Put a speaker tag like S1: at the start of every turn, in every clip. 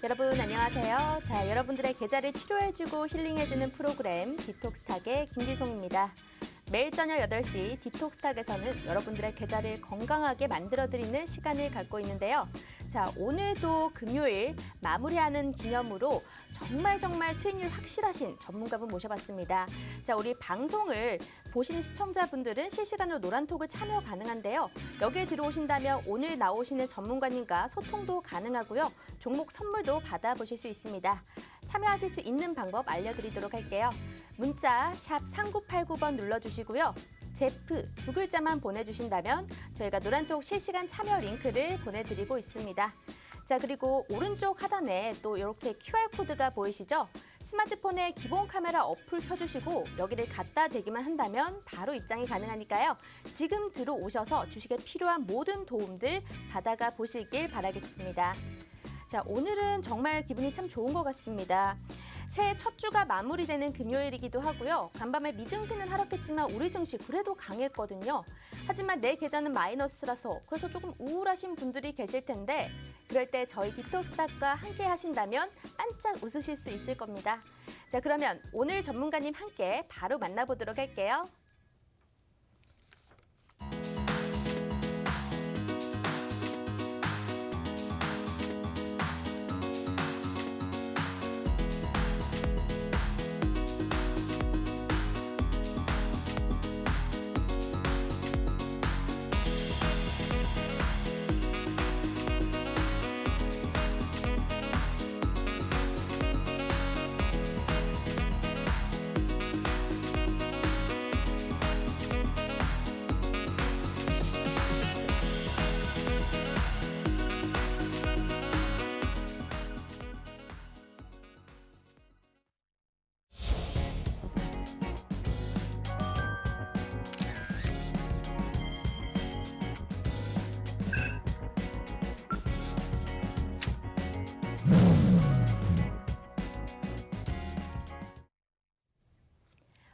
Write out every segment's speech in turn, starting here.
S1: 여러분 안녕하세요. 자, 여러분들의 계좌를 치료해주고 힐링해주는 프로그램 디톡스탁의 김지송입니다. 매일 저녁 8시 디톡스탁에서는 여러분들의 계좌를 건강하게 만들어드리는 시간을 갖고 있는데요. 자, 오늘도 금요일 마무리하는 기념으로 정말 수익률 확실하신 전문가분 모셔봤습니다. 자, 우리 방송을 보시는 시청자분들은 실시간으로 노란톡을 참여 가능한데요. 여기에 들어오신다면 오늘 나오시는 전문가님과 소통도 가능하고요. 종목 선물도 받아보실 수 있습니다. 참여하실 수 있는 방법 알려드리도록 할게요. 문자 샵 3989번 눌러주시고요. 제프 두 글자만 보내주신다면 저희가 노란톡 실시간 참여 링크를 보내드리고 있습니다. 자, 그리고 오른쪽 하단에 또 이렇게 QR코드가 보이시죠? 스마트폰에 기본 카메라 어플 켜주시고 여기를 갖다 대기만 한다면 바로 입장이 가능하니까요. 지금 들어오셔서 주식에 필요한 모든 도움들 받아가 보시길 바라겠습니다. 자, 오늘은 정말 기분이 참 좋은 것 같습니다. 새해 첫 주가 마무리되는 금요일이기도 하고요. 간밤에 미증시는 하락했지만 우리 증시 그래도 강했거든요. 하지만 내 계좌는 마이너스라서 그래서 조금 우울하신 분들이 계실 텐데 그럴 때 저희 디톡스탁과 함께 하신다면 반짝 웃으실 수 있을 겁니다. 자, 그러면 오늘 전문가님 함께 바로 만나보도록 할게요.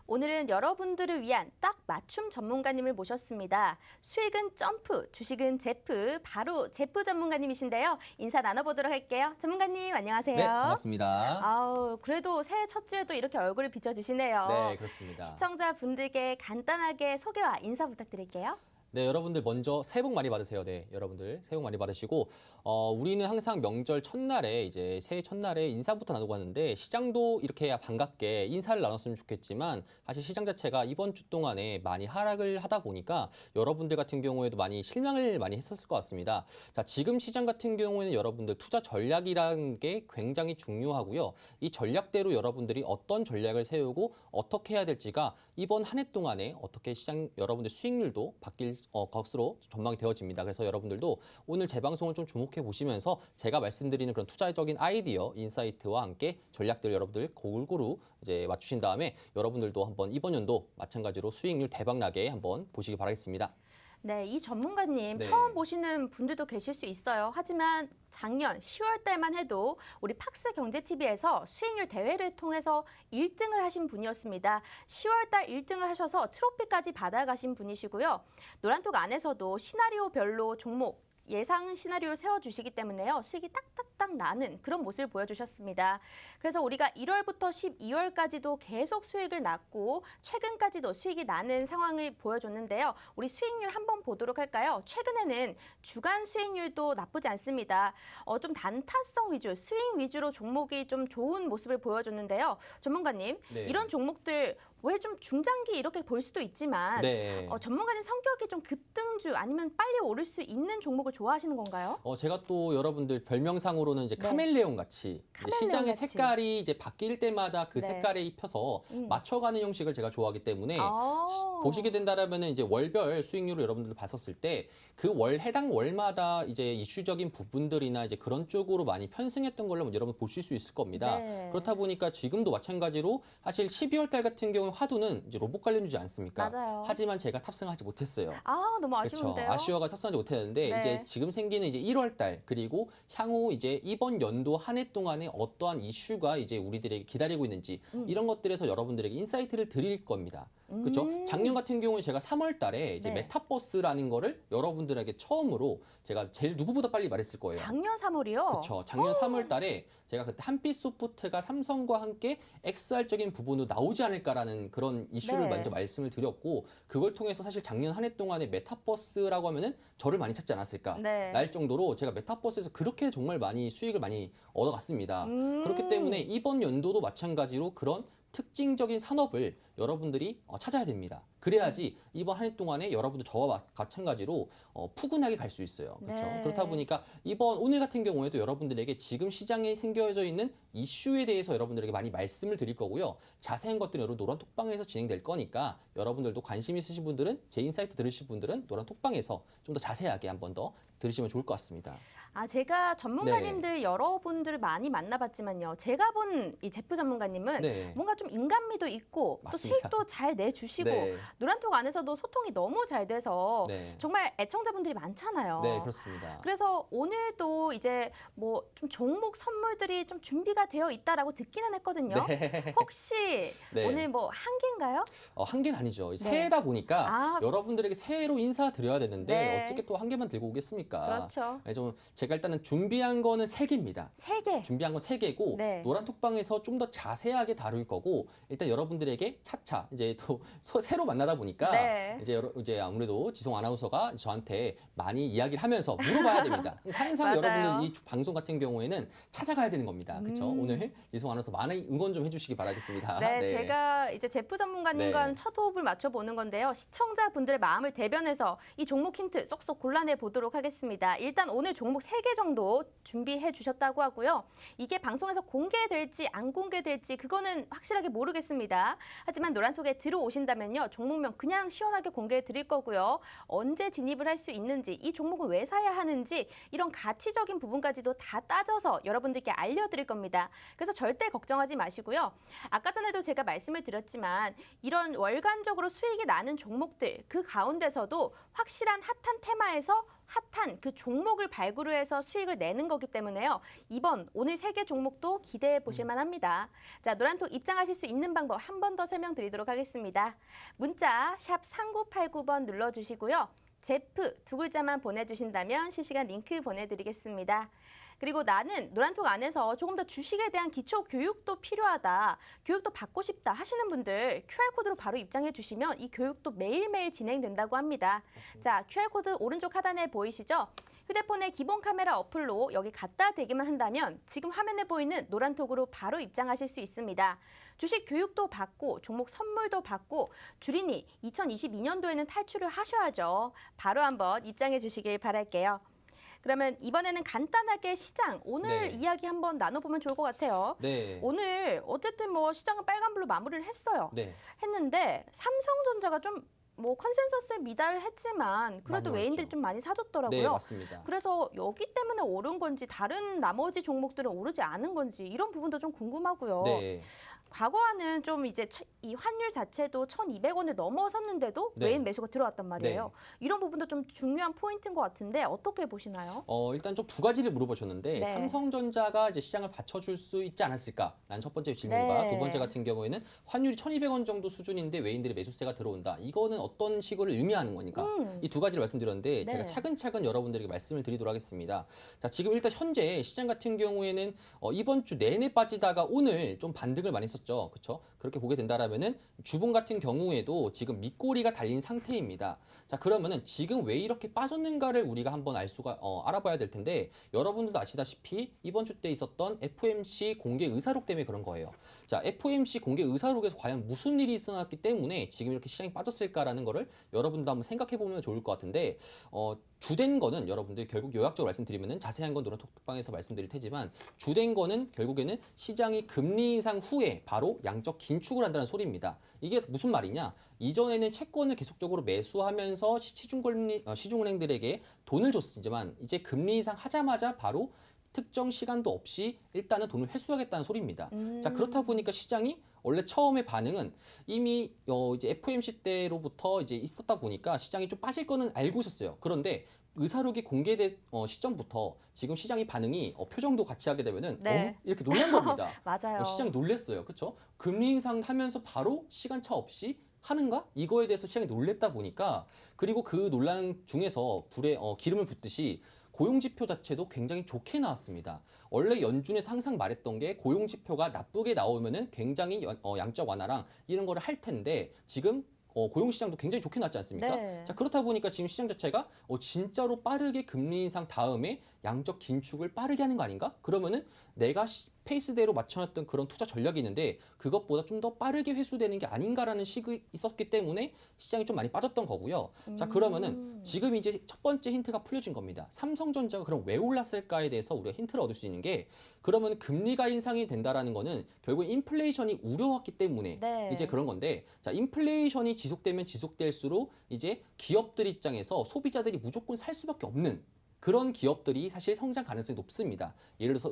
S1: 오늘은 여러분들을 위한 딱 맞춤 전문가님을 모셨습니다. 수익은 점프, 주식은 제프, 바로 제프 전문가님이신데요. 인사 나눠보도록 할게요. 전문가님 안녕하세요.
S2: 네, 반갑습니다.
S1: 아우, 그래도 새해 첫 주에도 이렇게 얼굴을 비춰주시네요.
S2: 네, 그렇습니다.
S1: 시청자분들께 간단하게 소개와 인사 부탁드릴게요.
S2: 네, 여러분들 먼저 새해 복 많이 받으세요. 네, 여러분들 새해 복 많이 받으시고 우리는 항상 명절 첫날에 이제 새해 첫날에 인사부터 나누고 하는데 시장도 이렇게 반갑게 인사를 나눴으면 좋겠지만 사실 시장 자체가 이번 주 동안에 많이 하락을 하다 보니까 여러분들 같은 경우에도 많이 실망을 많이 했었을 것 같습니다. 자, 지금 시장 같은 경우에는 여러분들 투자 전략이라는 게 굉장히 중요하고요. 이 전략대로 여러분들이 어떤 전략을 세우고 어떻게 해야 될지가 이번 한 해 동안에 어떻게 시장 여러분들 수익률도 바뀔 것으로 전망이 되어집니다. 그래서 여러분들도 오늘 제 방송을 좀 주목해 보시면서 제가 말씀드리는 그런 투자적인 아이디어, 인사이트와 함께 전략들을 여러분들 골고루 이제 맞추신 다음에 여러분들도 한번 이번 연도 마찬가지로 수익률 대박나게 한번 보시기 바라겠습니다.
S1: 네, 이 전문가님
S2: 네.
S1: 처음 보시는 분들도 계실 수 있어요. 하지만 작년 10월 달만 해도 우리 팍스 경제TV에서 수익률 대회를 통해서 1등을 하신 분이었습니다. 10월 달 1등을 하셔서 트로피까지 받아가신 분이시고요. 노란톡 안에서도 시나리오별로 종목 예상 시나리오를 세워주시기 때문에요. 수익이 딱딱딱 나는 그런 모습을 보여주셨습니다. 그래서 우리가 1월부터 12월까지도 계속 수익을 났고 최근까지도 수익이 나는 상황을 보여줬는데요. 우리 수익률 한번 보도록 할까요? 최근에는 주간 수익률도 나쁘지 않습니다. 좀 단타성 위주, 스윙 위주로 종목이 좀 좋은 모습을 보여줬는데요. 전문가님,
S2: 네.
S1: 이런 종목들 왜 좀 중장기 이렇게 볼 수도 있지만
S2: 네.
S1: 전문가님 성격이 좀 급등주 아니면 빨리 오를 수 있는 종목을 좋아하시는 건가요?
S2: 제가 또 여러분들 별명상으로는 이제
S1: 네.
S2: 카멜레온 같이
S1: 카멜레온
S2: 시장의
S1: 같이.
S2: 색깔이 이제 바뀔 때마다 그
S1: 네.
S2: 색깔에 입혀서 맞춰가는 형식을 제가 좋아하기 때문에
S1: 아.
S2: 보시게 된다라면은 이제 월별 수익률을 여러분들 봤었을 때 그 월 해당 월마다 이제 이슈적인 부분들이나 이제 그런 쪽으로 많이 편승했던 걸로 여러분 보실 수 있을 겁니다.
S1: 네.
S2: 그렇다 보니까 지금도 마찬가지로 사실 12월 달 같은 경우 화두는 이제 로봇 관련주지 않습니까?
S1: 맞아요.
S2: 하지만 제가 탑승하지 못했어요.
S1: 아, 너무
S2: 그렇죠.
S1: 아쉬운데요.
S2: 아쉬워가 탑승하지 못했는데
S1: 네.
S2: 이제 지금 생기는 이제 1월 달 그리고 향후 이제 이번 연도 한 해 동안에 어떠한 이슈가 이제 우리들에게 기다리고 있는지 이런 것들에서 여러분들에게 인사이트를 드릴 겁니다. 그렇죠? 작년 같은 경우에 제가 3월 달에 이제
S1: 네.
S2: 메타버스라는 거를 여러분들에게 처음으로 제가 제일 누구보다 빨리 말했을 거예요.
S1: 작년 3월이요?
S2: 그렇죠. 작년 3월 달에 제가 그때 한빛소프트가 삼성과 함께 XR적인 부분도 나오지 않을까라는 그런 이슈를
S1: 네.
S2: 먼저 말씀을 드렸고 그걸 통해서 사실 작년 한 해 동안에 메타버스라고 하면은 저를 많이 찾지 않았을까
S1: 네.
S2: 날 정도로 제가 메타버스에서 그렇게 정말 많이 수익을 많이 얻어갔습니다. 그렇기 때문에 이번 연도도 마찬가지로 그런 특징적인 산업을 여러분들이 찾아야 됩니다. 그래야지 이번 한 해 동안에 여러분들 저와 마찬가지로 푸근하게 갈 수 있어요. 그렇죠?
S1: 네.
S2: 그렇다 보니까 오늘 같은 경우에도 여러분들에게 지금 시장에 생겨져 있는 이슈에 대해서 여러분들에게 많이 말씀을 드릴 거고요. 자세한 것들은 여러분 노란 톡방에서 진행될 거니까 여러분들도 관심 있으신 분들은 제 인사이트 들으실 분들은 노란 톡방에서 좀 더 자세하게 한번 더 들으시면 좋을 것 같습니다.
S1: 제가 전문가님들 여러분들 많이 만나봤지만요. 제가 본 이 제프 전문가님은
S2: 네.
S1: 뭔가 좀 인간미도 있고
S2: 맞습니다.
S1: 또 수익도 잘 내주시고
S2: 네.
S1: 노란톡 안에서도 소통이 너무 잘 돼서
S2: 네.
S1: 정말 애청자분들이 많잖아요.
S2: 네, 그렇습니다.
S1: 그래서 오늘도 이제 뭐 좀 종목 선물들이 좀 준비가 되어 있다라고 듣기는 했거든요.
S2: 네.
S1: 혹시
S2: 네.
S1: 오늘 뭐 한 개인가요?
S2: 한 개는 아니죠.
S1: 네.
S2: 새해다 보니까
S1: 아.
S2: 여러분들에게 새해로 인사드려야 되는데
S1: 네.
S2: 어떻게 또 한 개만 들고 오겠습니까?
S1: 그렇죠.
S2: 네, 좀 제가 일단은 준비한 거는 3개입니다.
S1: 세 개.
S2: 준비한 건 3개고
S1: 네.
S2: 노란 톡방에서 좀 더 자세하게 다룰 거고 일단 여러분들에게 차차 이제 또 새로 만나다 보니까
S1: 네.
S2: 이제 아무래도 지송 아나운서가 저한테 많이 이야기를 하면서 물어봐야 됩니다. 항상
S1: 맞아요.
S2: 여러분들 이 방송 같은 경우에는 찾아가야 되는 겁니다. 그렇죠? 오늘 지송 아나운서 많은 응원 좀 해주시기 바라겠습니다.
S1: 네, 제가 이제 제프 전문가님과는
S2: 네.
S1: 첫 호흡을 맞춰보는 건데요. 시청자분들의 마음을 대변해서 이 종목 힌트 쏙쏙 골라내 보도록 하겠습니다. 일단 오늘 종목 3개 정도 준비해 주셨다고 하고요. 이게 방송에서 공개될지 안 공개될지 그거는 확실하게 모르겠습니다. 하지만 노란톡에 들어오신다면요. 종목명 그냥 시원하게 공개해 드릴 거고요. 언제 진입을 할 수 있는지, 이 종목은 왜 사야 하는지 이런 가치적인 부분까지도 다 따져서 여러분들께 알려드릴 겁니다. 그래서 절대 걱정하지 마시고요. 아까 전에도 제가 말씀을 드렸지만 이런 월간적으로 수익이 나는 종목들 그 가운데서도 확실한 핫한 테마에서 핫한 그 종목을 발굴을 해서 수익을 내는 거기 때문에요. 오늘 3개 종목도 기대해 보실 만합니다. 자, 노란톡 입장하실 수 있는 방법 한 번 더 설명드리도록 하겠습니다. 문자 샵 3989번 눌러주시고요. 제프 2글자만 보내주신다면 실시간 링크 보내드리겠습니다. 그리고 나는 노란톡 안에서 조금 더 주식에 대한 기초 교육도 필요하다, 교육도 받고 싶다 하시는 분들 QR코드로 바로 입장해 주시면 이 교육도 매일매일 진행된다고 합니다. 자, QR코드 오른쪽 하단에 보이시죠? 휴대폰의 기본 카메라 어플로 여기 갖다 대기만 한다면 지금 화면에 보이는 노란톡으로 바로 입장하실 수 있습니다. 주식 교육도 받고 종목 선물도 받고 주린이 2022년도에는 탈출을 하셔야죠. 바로 한번 입장해 주시길 바랄게요. 그러면 이번에는 간단하게 시장 오늘
S2: 네.
S1: 이야기 한번 나눠보면 좋을 것 같아요.
S2: 네.
S1: 오늘 어쨌든 뭐 시장은 빨간불로 마무리를 했어요.
S2: 네.
S1: 했는데 삼성전자가 좀 뭐 컨센서스에 미달했지만 그래도
S2: 많이
S1: 외인들이
S2: 올랐죠.
S1: 좀 많이
S2: 네,
S1: 사줬더라고요.
S2: 맞습니다.
S1: 그래서 여기 때문에 오른 건지 다른 나머지 종목들은 오르지 않은 건지 이런 부분도 좀 궁금하고요.
S2: 네.
S1: 과거와는 좀 이제 이 환율 자체도 1,200원을 넘어섰는데도
S2: 네.
S1: 외인 매수가 들어왔단 말이에요.
S2: 네.
S1: 이런 부분도 좀 중요한 포인트인 것 같은데 어떻게 보시나요?
S2: 일단 좀 2가지를 물어보셨는데
S1: 네.
S2: 삼성전자가 이제 시장을 받쳐줄 수 있지 않았을까라는 첫 번째 질문과
S1: 네.
S2: 두 번째 같은 경우에는 환율이 1,200원 정도 수준인데 외인들의 매수세가 들어온다. 이거는 어떤 식을 의미하는 거니까 이 2가지를 말씀드렸는데
S1: 네.
S2: 제가 차근차근 여러분들에게 말씀을 드리도록 하겠습니다. 자, 지금 일단 현재 시장 같은 경우에는 이번 주 내내 빠지다가 오늘 좀 반등을 많이 했었죠. 그렇죠? 그렇게 보게 된다라면은 주봉 같은 경우에도 지금 밑꼬리가 달린 상태입니다. 자, 그러면은 지금 왜 이렇게 빠졌는가를 우리가 한번 알아봐야 될 텐데 여러분들도 아시다시피 이번 주 때 있었던 FOMC 공개 의사록 때문에 그런 거예요. 자, FOMC 공개 의사록에서 과연 무슨 일이 있었기 때문에 지금 이렇게 시장이 빠졌을까라는 거를 여러분도 한번 생각해 보면 좋을 것 같은데 주된 거는 여러분들 결국 요약적으로 말씀드리면은 자세한 건 노란톡방에서 말씀드릴 테지만 주된 거는 결국에는 시장이 금리 인상 후에 바로 양적 긴축을 한다는 소리입니다. 이게 무슨 말이냐? 이전에는 채권을 계속적으로 매수하면서 시중은행들에게 돈을 줬지만 이제 금리 인상 하자마자 바로 특정 시간도 없이 일단은 돈을 회수하겠다는 소리입니다. 자, 그렇다 보니까 시장이 원래 처음에 반응은 이미 이제 FOMC 때로부터 이제 있었다 보니까 시장이 좀 빠질 거는 알고 있었어요. 그런데 의사록이 공개된 시점부터 지금 시장이 반응이 표정도 같이 하게 되면은
S1: 네.
S2: 이렇게 놀란 겁니다.
S1: 맞아요.
S2: 시장이 놀랬어요. 그렇죠? 금리 인상하면서 바로 시간차 없이 하는가? 이거에 대해서 시장이 놀랬다 보니까 그리고 그 논란 중에서 불에 기름을 붓듯이 고용지표 자체도 굉장히 좋게 나왔습니다. 원래 연준에서 항상 말했던 게 고용지표가 나쁘게 나오면은 굉장히 양적 완화랑 이런 거를 할 텐데 지금 고용시장도 굉장히 좋게 나왔지 않습니까?
S1: 네.
S2: 자, 그렇다 보니까 지금 시장 자체가 진짜로 빠르게 금리 인상 다음에 양적 긴축을 빠르게 하는 거 아닌가? 그러면은 내가 페이스대로 맞춰놨던 그런 투자 전략이 있는데 그것보다 좀 더 빠르게 회수되는 게 아닌가라는 식이 있었기 때문에 시장이 좀 많이 빠졌던 거고요. 자, 그러면은 지금 이제 첫 번째 힌트가 풀려진 겁니다. 삼성전자가 그럼 왜 올랐을까에 대해서 우리가 힌트를 얻을 수 있는 게 그러면 금리가 인상이 된다라는 거는 결국 인플레이션이 우려왔기 때문에
S1: 네.
S2: 이제 그런 건데 자, 인플레이션이 지속되면 지속될수록 이제 기업들 입장에서 소비자들이 무조건 살 수밖에 없는 그런 기업들이 사실 성장 가능성이 높습니다. 예를 들어서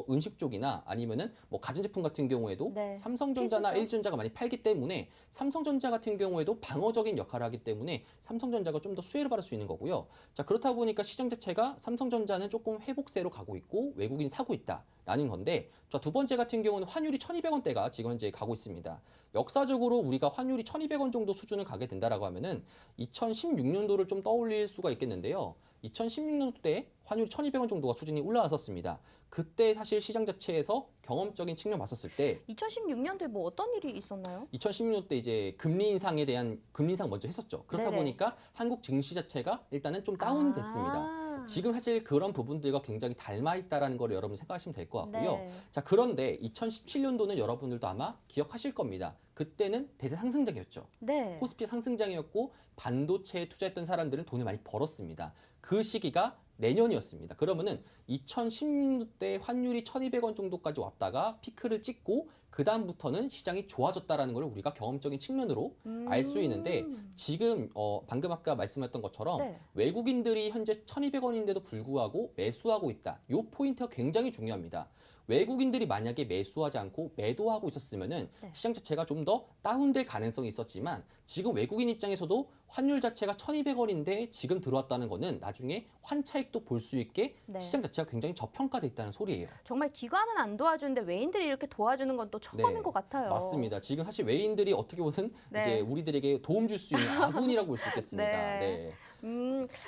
S2: 음식 쪽이나 아니면은 뭐 가전제품 같은 경우에도
S1: 네.
S2: 삼성전자나
S1: 필수죠.
S2: LG전자가 많이 팔기 때문에 삼성전자 같은 경우에도 방어적인 역할을 하기 때문에 삼성전자가 좀 더 수혜를 받을 수 있는 거고요. 자, 그렇다 보니까 시장 자체가 삼성전자는 조금 회복세로 가고 있고 외국인이 사고 있다라는 건데 자, 두 번째 같은 경우는 환율이 1,200원대가 지금 현재 가고 있습니다. 역사적으로 우리가 환율이 1,200원 정도 수준을 가게 된다라고 하면은 2016년도를 좀 떠올릴 수가 있겠는데요. 2016년도 때 환율이 1,200원 정도가 수준이 올라왔었습니다. 그때 사실 시장 자체에서 경험적인 측면 봤었을 때
S1: 2016년도에 뭐 어떤 일이 있었나요?
S2: 2016년 때 이제 금리 인상에 대한 금리 인상 먼저 했었죠. 그렇다
S1: 네네.
S2: 보니까 한국 증시 자체가 일단은 좀 다운됐습니다.
S1: 아.
S2: 지금 사실 그런 부분들과 굉장히 닮아 있다라는 걸 여러분 생각하시면 될 것 같고요.
S1: 네.
S2: 자, 그런데 2017년도는 여러분들도 아마 기억하실 겁니다. 그때는 대세 상승장이었죠.
S1: 네.
S2: 코스피 상승장이었고 반도체에 투자했던 사람들은 돈을 많이 벌었습니다. 그 시기가 내년이었습니다. 그러면은 2016년대 환율이 1,200원 정도까지 왔다가 피크를 찍고 그 다음부터는 시장이 좋아졌다라는 걸 우리가 경험적인 측면으로 알 수 있는데 지금 방금 아까 말씀하셨던 것처럼
S1: 네.
S2: 외국인들이 현재 1,200원인데도 불구하고 매수하고 있다. 이 포인트가 굉장히 중요합니다. 외국인들이 만약에 매수하지 않고 매도하고 있었으면은
S1: 네.
S2: 시장 자체가 좀 더 다운될 가능성이 있었지만 지금 외국인 입장에서도 환율 자체가 1,200원인데 지금 들어왔다는 거는 나중에 환차익도 볼 수 있게
S1: 네.
S2: 시장 자체가 굉장히 저평가돼 있다는 소리예요.
S1: 정말 기관은 안 도와주는데 외인들이 이렇게 도와주는 건 또 처음 하는 것 같아요.
S2: 맞습니다. 지금 사실 외인들이 어떻게 보면
S1: 네.
S2: 이제 우리들에게 도움 줄 수 있는 아군이라고 볼 수 있겠습니다.
S1: 네.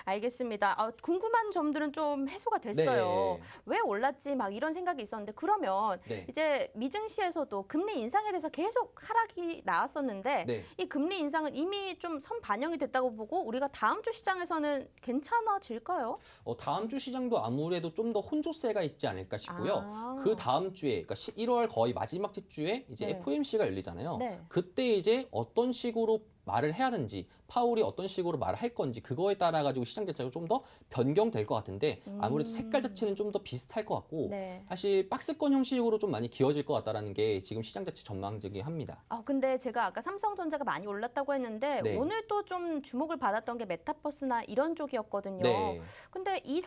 S1: 알겠습니다. 궁금한 점들은 좀 해소가 됐어요.
S2: 네.
S1: 왜 올랐지 막 이런 생각이 있었는데 그러면
S2: 네.
S1: 이제 미증시에서도 금리 인상에 대해서 계속 하락이 나왔었는데
S2: 네.
S1: 이 금리 인상은 이미 좀 선 반영이 됐다고 보고 우리가 다음 주 시장에서는 괜찮아질까요?
S2: 다음 주 시장도 아무래도 좀 더 혼조세가 있지 않을까 싶고요.
S1: 아.
S2: 그 다음 주에, 그러니까 1월 거의 마지막 주에 이제
S1: 네.
S2: FOMC가 열리잖아요.
S1: 네.
S2: 그때 이제 어떤 식으로 말을 해야 하는지, 파울이 어떤 식으로 말을 할 건지 그거에 따라 가지고 시장 자체가 좀 더 변경될 것 같은데 아무래도 색깔 자체는 좀 더 비슷할 것 같고
S1: 네.
S2: 사실 박스권 형식으로 좀 많이 기어질 것 같다라는 게 지금 시장 자체 전망적이 합니다.
S1: 근데 제가 아까 삼성전자가 많이 올랐다고 했는데
S2: 네.
S1: 오늘 또 좀 주목을 받았던 게 메타버스나 이런 쪽이었거든요.
S2: 네.
S1: 근데 이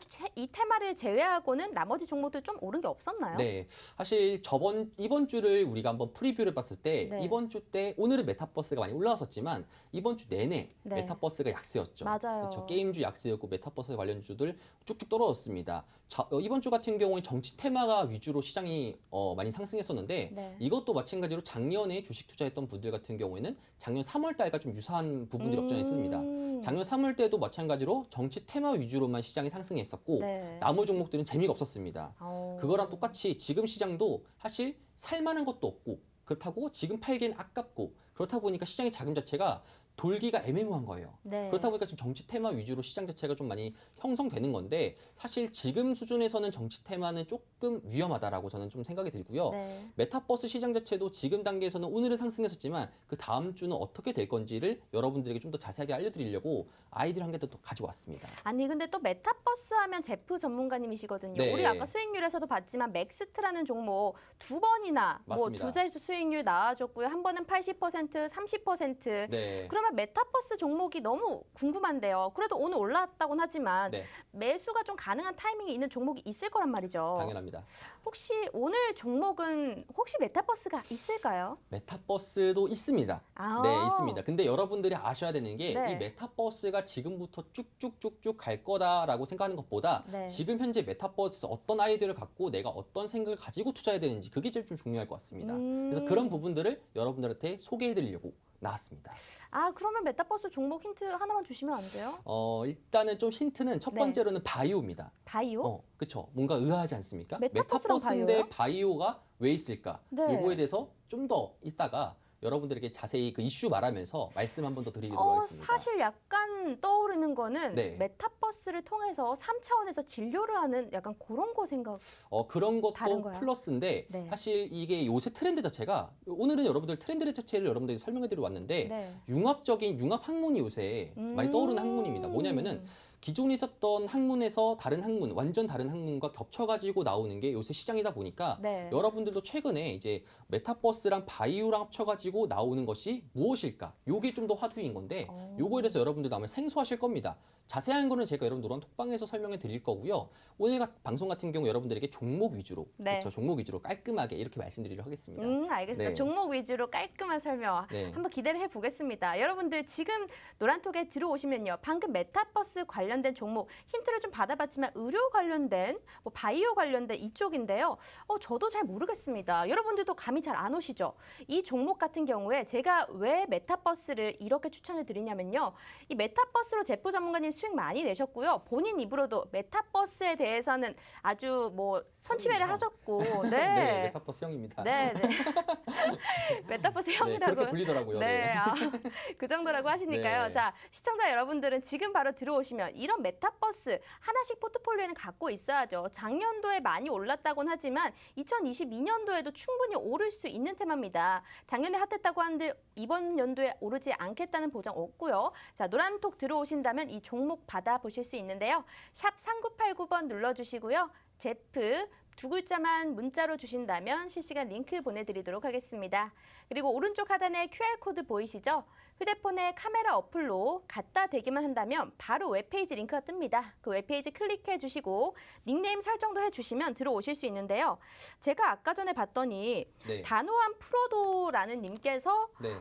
S1: 테마를 제외하고는 나머지 종목들 좀 오른 게 없었나요?
S2: 네, 사실 이번 주를 우리가 한번 프리뷰를 봤을 때
S1: 네.
S2: 이번 주 때 오늘은 메타버스가 많이 올라왔었지만 이번 주 내내
S1: 네.
S2: 메타버스가 약세였죠.
S1: 맞아요.
S2: 그렇죠. 게임주 약세였고 메타버스 관련 주들 쭉쭉 떨어졌습니다. 이번 주 같은 경우에 정치 테마가 위주로 시장이 많이 상승했었는데
S1: 네.
S2: 이것도 마찬가지로 작년에 주식 투자했던 분들 같은 경우에는 작년 3월 달과 좀 유사한 부분들이 없지 않아 있습니다. 작년 3월 때도 마찬가지로 정치 테마 위주로만 시장이 상승했었고
S1: 네.
S2: 나머지 종목들은 재미가 없었습니다. 그거랑 똑같이 지금 시장도 사실 살만한 것도 없고 그렇다고 지금 팔기엔 아깝고 그렇다 보니까 시장의 자금 자체가 돌기가 애매모호한 거예요.
S1: 네.
S2: 그렇다 보니까 지금 정치 테마 위주로 시장 자체가 좀 많이 형성되는 건데 사실 지금 수준에서는 정치 테마는 조금 위험하다라고 저는 좀 생각이 들고요.
S1: 네.
S2: 메타버스 시장 자체도 지금 단계에서는 오늘은 상승했었지만 그 다음 주는 어떻게 될 건지를 여러분들에게 좀 더 자세하게 알려드리려고 아이디어 한 개 더 가지고 왔습니다.
S1: 아니 근데 또 메타버스 하면 제프 전문가님이시거든요.
S2: 네.
S1: 우리 아까 수익률에서도 봤지만 맥스트라는 종목 두 번이나 뭐
S2: 맞습니다.
S1: 두 자릿수 수익률 나와줬고요. 한 번은 80%, 30%.
S2: 네.
S1: 그러면 메타버스 종목이 너무 궁금한데요. 그래도 오늘 올랐다고는 하지만
S2: 네,
S1: 매수가 좀 가능한 타이밍이 있는 종목이 있을 거란 말이죠.
S2: 당연합니다.
S1: 혹시 오늘 종목은 혹시 메타버스가 있을까요?
S2: 메타버스도 있습니다.
S1: 아.
S2: 네, 있습니다. 근데 여러분들이 아셔야 되는 게 이
S1: 네.
S2: 메타버스가 지금부터 쭉쭉쭉쭉 갈 거다라고 생각하는 것보다
S1: 네.
S2: 지금 현재 메타버스에서 어떤 아이디어를 갖고 내가 어떤 생각을 가지고 투자해야 되는지 그게 제일 좀 중요할 것 같습니다. 그래서 그런 부분들을 여러분들한테 소개해 드리려고 나왔습니다.
S1: 아, 그러면 메타버스 종목 힌트 하나만 주시면 안 돼요?
S2: 일단은 좀 힌트는 첫
S1: 네.
S2: 번째로는 바이오입니다.
S1: 바이오?
S2: 그렇죠. 뭔가 의아하지 않습니까?
S1: 메타버스랑
S2: 메타버스인데 바이오가 왜 있을까?
S1: 네.
S2: 이거에 대해서 좀 더 이따가 여러분들에게 자세히 그 이슈 말하면서 말씀 한번 더 드리도록 하겠습니다.
S1: 사실 약간 떠오르는 거는
S2: 네.
S1: 메타버스를 통해서 3차원에서 진료를 하는 약간 그런 거 생각.
S2: 그런
S1: 다른
S2: 것도
S1: 거야?
S2: 플러스인데
S1: 네.
S2: 사실 이게 요새 트렌드 자체가 오늘은 여러분들 트렌드 자체를 여러분들이 설명해드리러 왔는데
S1: 네.
S2: 융합 학문이 요새 많이 떠오르는 학문입니다. 뭐냐면은 기존에 있었던 학문에서 다른 학문, 완전 다른 학문과 겹쳐가지고 나오는 게 요새 시장이다 보니까
S1: 네.
S2: 여러분들도 최근에 이제 메타버스랑 바이오랑 합쳐가지고 나오는 것이 무엇일까? 요게 좀 더 화두인 건데 요거에 대해서 여러분들도 아마 생소하실 겁니다. 자세한 거는 제가 여러분 노란 톡방에서 설명해 드릴 거고요. 오늘 방송 같은 경우 여러분들에게 종목 위주로,
S1: 네.
S2: 그렇죠? 종목 위주로 깔끔하게 이렇게 말씀드리도록 하겠습니다.
S1: 알겠습니다.
S2: 네.
S1: 종목 위주로 깔끔한 설명
S2: 네.
S1: 한번 기대를 해보겠습니다. 여러분들 지금 노란톡에 들어오시면요. 방금 메타버스 관련된 종목 힌트를 좀 받아봤지만 의료 관련된, 뭐 바이오 관련된 이쪽인데요. 저도 잘 모르겠습니다. 여러분들도 감이 잘 안 오시죠? 이 종목 같은 경우에 제가 왜 메타버스를 이렇게 추천해 드리냐면요. 이 메타버스로 제포 전문가님 수익 많이 내셨고요. 본인 입으로도 메타버스에 대해서는 아주 뭐 선취매를 하셨고,
S2: 네,
S1: 네.
S2: 메타버스 형입니다.
S1: 네, 네. 메타버스
S2: 네,
S1: 형이라고.
S2: 그렇게 불리더라고요.
S1: 네, 그 정도라고 하시니까요.
S2: 네.
S1: 자, 시청자 여러분들은 지금 바로 들어오시면 이런 메타버스 하나씩 포트폴리오에는 갖고 있어야죠. 작년도에 많이 올랐다고는 하지만 2022년도에도 충분히 오를 수 있는 테마입니다. 작년에 핫했다고 하는데 이번 연도에 오르지 않겠다는 보장 없고요. 자, 노란톡 들어오신다면 이 종목 받아보실 수 있는데요. 샵 3989번 눌러주시고요. 제프 두 글자만 문자로 주신다면 실시간 링크 보내드리도록 하겠습니다. 그리고 오른쪽 하단에 QR코드 보이시죠? 휴대폰에 카메라 어플로 갖다 대기만 한다면 바로 웹페이지 링크가 뜹니다. 그 웹페이지 클릭해 주시고 닉네임 설정도 해주시면 들어오실 수 있는데요. 제가 아까 전에 봤더니
S2: 네.
S1: 단호한 프로도라는 님께서
S2: 네.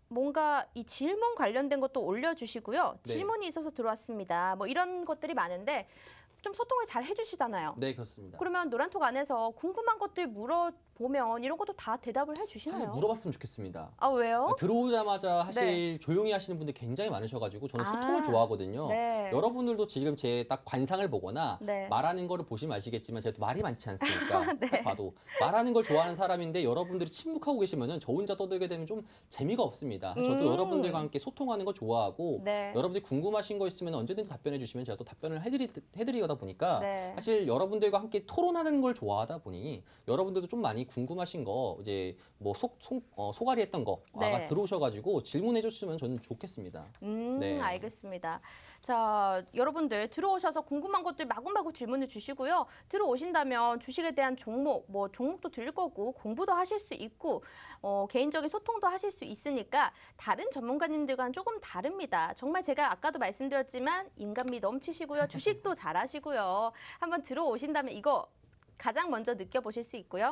S1: 뭔가 이 질문 관련된 것도 올려주시고요.
S2: 네.
S1: 질문이 있어서 들어왔습니다. 뭐 이런 것들이 많은데 좀 소통을 잘 해주시잖아요.
S2: 네, 그렇습니다.
S1: 그러면 노란톡 안에서 궁금한 것들 물어보면 이런 것도 다 대답을
S2: 사실
S1: 해주시나요?
S2: 물어봤으면 좋겠습니다.
S1: 아, 왜요?
S2: 들어오자마자 사실 조용히 하시는 분들 굉장히 많으셔가지고 저는 소통을 좋아하거든요.
S1: 네.
S2: 여러분들도 지금 제 딱 관상을 보거나
S1: 네.
S2: 말하는 거를 보시면 아시겠지만 제가 또 말이 많지 않습니까?
S1: 네.
S2: 딱 봐도 말하는 걸 좋아하는 사람인데 여러분들이 침묵하고 계시면은 저 혼자 떠들게 되면 좀 재미가 없습니다. 저도 여러분들과 함께 소통하는 거 좋아하고
S1: 네.
S2: 여러분들이 궁금하신 거 있으면 언제든지 답변해 주시면 제가 또 답변을 해드리다 보니까
S1: 네.
S2: 사실 여러분들과 함께 토론하는 걸 좋아하다 보니 여러분들도 좀 많이 궁금하신 거 이제 뭐 소갈이 했던 거
S1: 네.
S2: 들어오셔가지고 질문해 주시면 저는 좋겠습니다. 네.
S1: 알겠습니다. 자, 여러분들 들어오셔서 궁금한 것들 마구마구 질문을 주시고요. 들어오신다면 주식에 대한 종목, 뭐 종목도 들릴 거고 공부도 하실 수 있고 개인적인 소통도 하실 수 있으니까 다른 전문가님들과는 조금 다릅니다. 정말 제가 아까도 말씀드렸지만 인간미 넘치시고요. 주식도 잘하시고요. 한번 들어오신다면 이거 가장 먼저 느껴보실 수 있고요.